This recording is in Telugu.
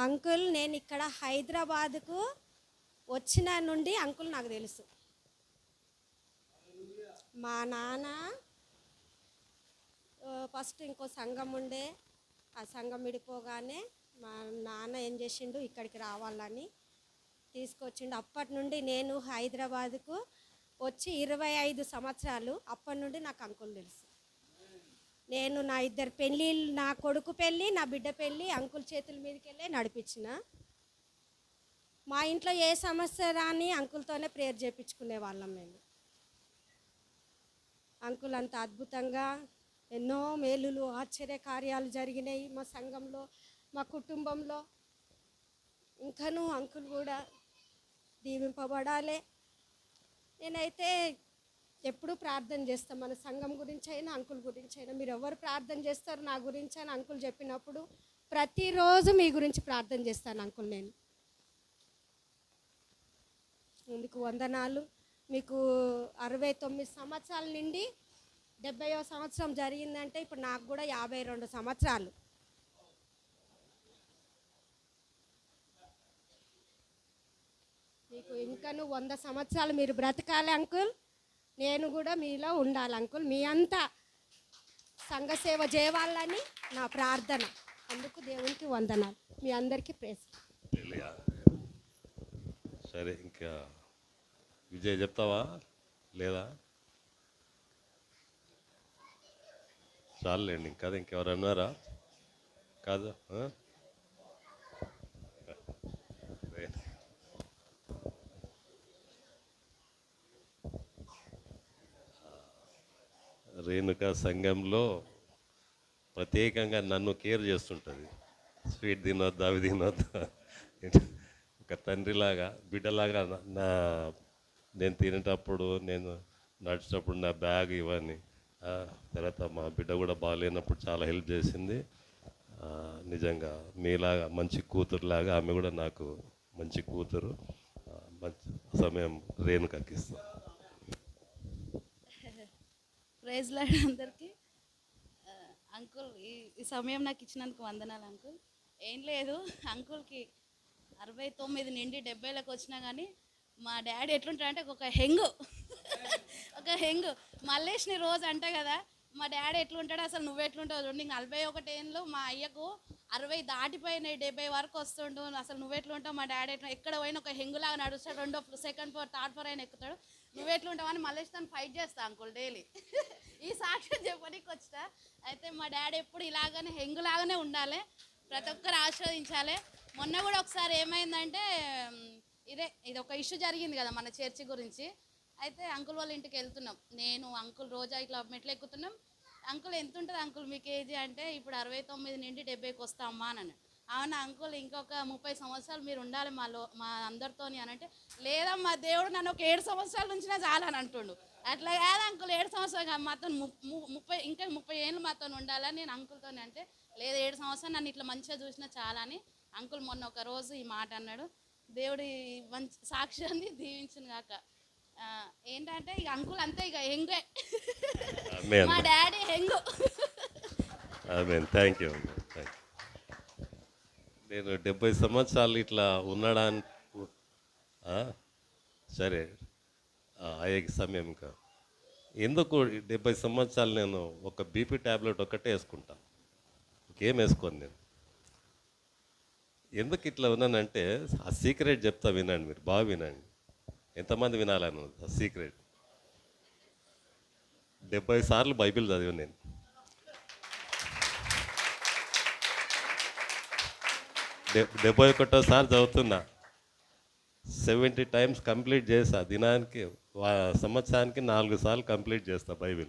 అంకుల్ నేను ఇక్కడ హైదరాబాద్కు వచ్చిన నుండి అంకుల్ నాకు తెలుసు. మా నాన్న ఫస్ట్ ఇంకో సంఘం ఉండే, ఆ సంఘం విడిపోగానే మా నాన్న ఏం చేసిండు, ఇక్కడికి రావాలని తీసుకొచ్చిండు. అప్పటి నుండి నేను హైదరాబాద్కు వచ్చి 25 సంవత్సరాలు, అప్పటి నుండి నాకు అంకుల్ తెలుసు. నేను నా 2 పెళ్ళిళ్ళు, నా కొడుకు పెళ్ళి, నా బిడ్డ పెళ్ళి అంకుల్ చేతుల మీదకి వెళ్ళి నడిపించిన. మా ఇంట్లో ఏ సమస్య రాని అంకుల్తోనే ప్రేయర్ చేయించుకునే వాళ్ళం మేము. అంకుల్ అంత అద్భుతంగా ఎన్నో మేలులు ఆశ్చర్య కార్యాలు జరిగినాయి మా సంఘంలో, మా కుటుంబంలో. ఇంకనూ అంకుల్ కూడా దీవింపబడాలి. నేనైతే ఎప్పుడు ప్రార్థన చేస్తాను, మన సంఘం గురించి అయినా అంకుల్ గురించి అయినా. మీరు ఎవరు ప్రార్థన చేస్తారు నా గురించి అని అంకుల్ చెప్పినప్పుడు ప్రతిరోజు మీ గురించి ప్రార్థన చేస్తాను అంకుల్. నేను ముందుకు వందనాలు. మీకు 69 సంవత్సరాల నుండి 70వ సంవత్సరం జరిగిందంటే ఇప్పుడు నాకు కూడా 52 సంవత్సరాలు. మీకు ఇంకను 100 సంవత్సరాలు మీరు బ్రతకాలి అంకుల్. నేను కూడా మీలో ఉండాలి అంకుల్. మీ అంతా సంఘ సేవ చేయవాలని నా ప్రార్థన. అందుకు దేవునికి వందనాలు. మీ అందరికీ ప్రేస్. సరే, ఇంకా విజయ్ చెప్తావా లేదా? చాలండి, ఇంకా ఇంకెవరు అన్నారా? కాదు, రేణుక సంఘంలో ప్రత్యేకంగా నన్ను కేర్ చేస్తుంటుంది. స్వీట్ తినొద్దు, అవి తినొద్దు, ఒక తండ్రిలాగా బిడ్డలాగా నేను తినేటప్పుడు, నేను నడిచేటప్పుడు నా బ్యాగ్ ఇవన్నీ. తర్వాత మా బిడ్డ కూడా బాగాలేనప్పుడు చాలా హెల్ప్ చేసింది. నిజంగా మీలాగా మంచి కూతురులాగా ఆమె కూడా నాకు మంచి కూతురు. మంచి సమయం రేణుకకి ఇస్తాను. ప్రైజ్ లార్డ్ అందరికీ. అంకుల్ ఈ సమయం నాకు ఇచ్చినందుకు వందనాలు అంకుల్. ఏం లేదు, అంకుల్కి 69 నుండి 70లకు వచ్చినా కానీ మా డాడీ ఎట్లుంటాడంటే ఒక హెంగు మల్లేష్ని రోజు అంట కదా, మా డాడీ ఎట్లుంటాడు అసలు నువ్వు ఎట్లుంటావు చూడండి. 41 ఏళ్ళు మా అయ్యకు 60 దాటిపోయినాయి, 70 వరకు వస్తుండు. అసలు నువ్వెట్లుంటావు, మా డాడీ ఎట్లా ఎక్కడ పోయినా ఒక హెంగులాగా నడుస్తాడు. 2వ సెకండ్ ఫ్లోర్ థర్డ్ ఫ్లోర్ అయినా ఎక్కుతాడు. నువ్వెట్లుంటావు అని మల్లేష్ తను ఫైట్ చేస్తా అంకుల్ డైలీ. ఈ సాక్ష్యం చెప్పడానికి వచ్చిన. అయితే మా డాడీ ఎప్పుడు ఇలాగనే హెంగులాగానే ఉండాలి, ప్రతి ఒక్కరు ఆశీర్వదించాలి. మొన్న కూడా ఒకసారి ఏమైందంటే, ఇది ఒక ఇష్యూ జరిగింది కదా మన చర్చి గురించి. అయితే అంకుల్ వాళ్ళ ఇంటికి వెళ్తున్నాం, నేను అంకుల్ రోజా ఇట్లా మెట్లు ఎక్కుతున్నాం. అంకుల్ ఎంత ఉంటుంది అంకుల్ మీ కేజీ అంటే, ఇప్పుడు 69 నుండి 70కి వస్తామా అని. అవునా అంకుల్, ఇంకొక 30 సంవత్సరాలు మీరు ఉండాలి మా అందరితోని అని అంటే, లేదమ్మా దేవుడు నన్ను ఒక 7 సంవత్సరాల నుంచినే చాలని అంటుండు. అట్లా కాదు అంకుల్, 7 సంవత్సరాలు మాతో 30 ఏళ్ళు మాతో ఉండాలని నేను అంకుల్తోని అంటే, లేదు 7 సంవత్సరాలు నన్ను ఇట్లా మంచిగా చూసినా చాలా అని అంకుల్ మొన్న ఒక రోజు ఈ మాట అన్నాడు. దేవుడి మంచి సాక్ష్యాన్ని దీవించును గాక. ఏంటంటే ఇక అంకుల్ అంతే, ఇక హెంగే, మా డాడీ హెంగు. Thank you. నేను 70 సంవత్సరాలు ఇట్లా ఉన్నాడా సరే అయ్యే సమయం ఇంకా ఎందుకు 70 సంవత్సరాలు నేను ఒక బీపీ ట్యాబ్లెట్ ఒక్కటే వేసుకుంటా, ఇంకేం వేసుకోను నేను. ఎందుకు ఇట్లా ఉన్నానంటే ఆ సీక్రెట్ చెప్తా, వినండి, మీరు బాగా వినండి. ఎంతమంది వినాలను ఆ సీక్రెట్? 70 సార్లు బైబిల్ చదివి నేను. 71సారి చదువుతున్నా. 70 టైమ్స్ కంప్లీట్ చేస్తా. దినానికి సంవత్సరానికి 4 సార్లు కంప్లీట్ చేస్తా బైబిల్.